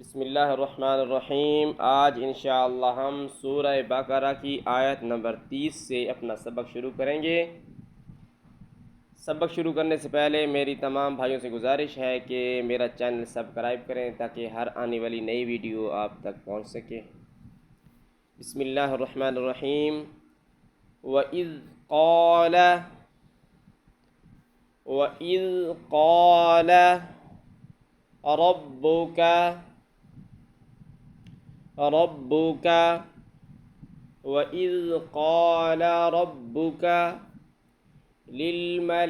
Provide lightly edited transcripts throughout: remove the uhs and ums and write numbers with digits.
बिस्मिल्लाहिर्रहमानिर्रहीम। आज इंशाअल्लाह हम सूरह बकरा की आयत नंबर 30 से अपना सबक शुरू करेंगे। सबक शुरू करने से पहले मेरी तमाम भाइयों से गुजारिश है कि मेरा चैनल सब्सक्राइब करें ताकि हर आने वाली नई वीडियो आप तक पहुंच सके। बिस्मिल्लाहिर्रहमानिर्रहीम। वइज़ क़ाल रब्बुक वइज़ क़ाल रब्बुक लिलमलाइकति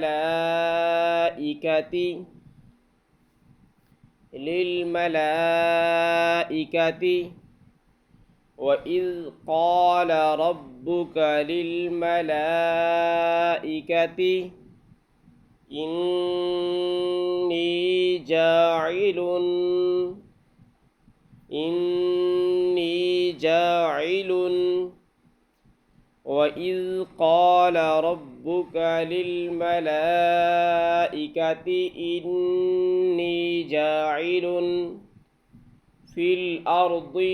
वइज़ क़ाल रब्बुक लिलमलाइकति इन्नी जाइलुन वइज़ क़ाल रब्बुक लिलमलाइकति इन्नी जाइलुन फिल अर्दि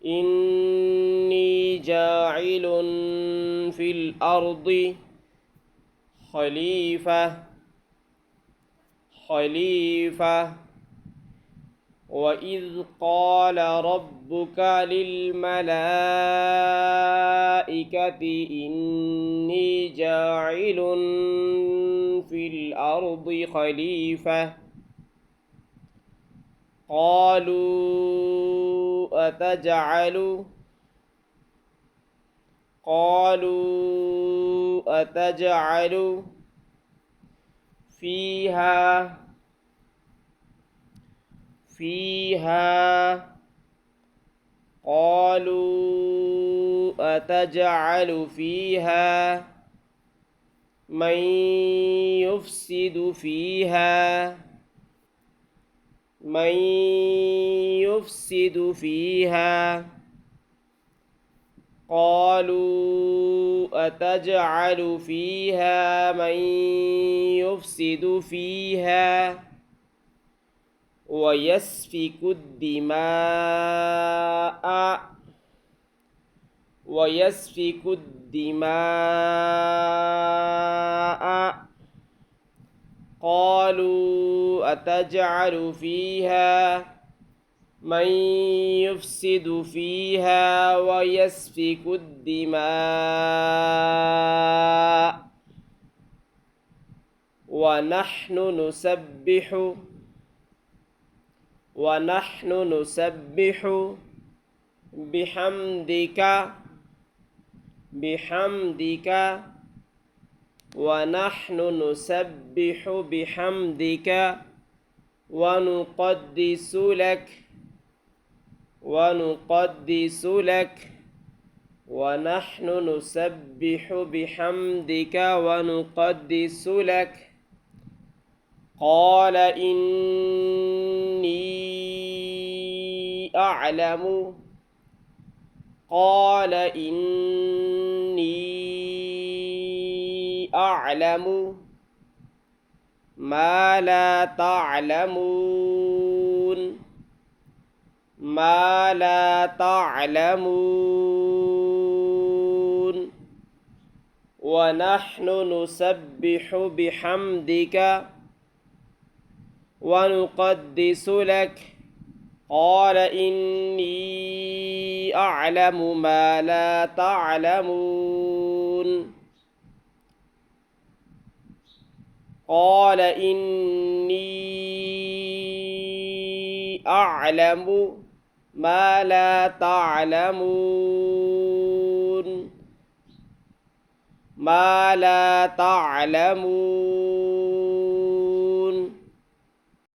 इन्नी जाइलुन फिल अर्दि खलीफा वइज़ क़ाल रब्बुक लिलमलाइकति इन्नी जाइलुन फिल अर्दि खलीफा قالوا أتجعل فيها من يفسد فيها قالوا أتجعل فيها من يفسد فيها ويسفك الدماء قالوا أتجعل فيها من يفسد فيها ويسفك الدماء ونحن نسبح بحمدك ونقدس لك ونحن نسبح بحمدك ونقدس لك قال إني أعلم ما لا تعلمون ونحن نسبح بحمدك ونقدس لك قال إني أعلم ما لا تعلمون قال إني أعلم ما لا تعلمون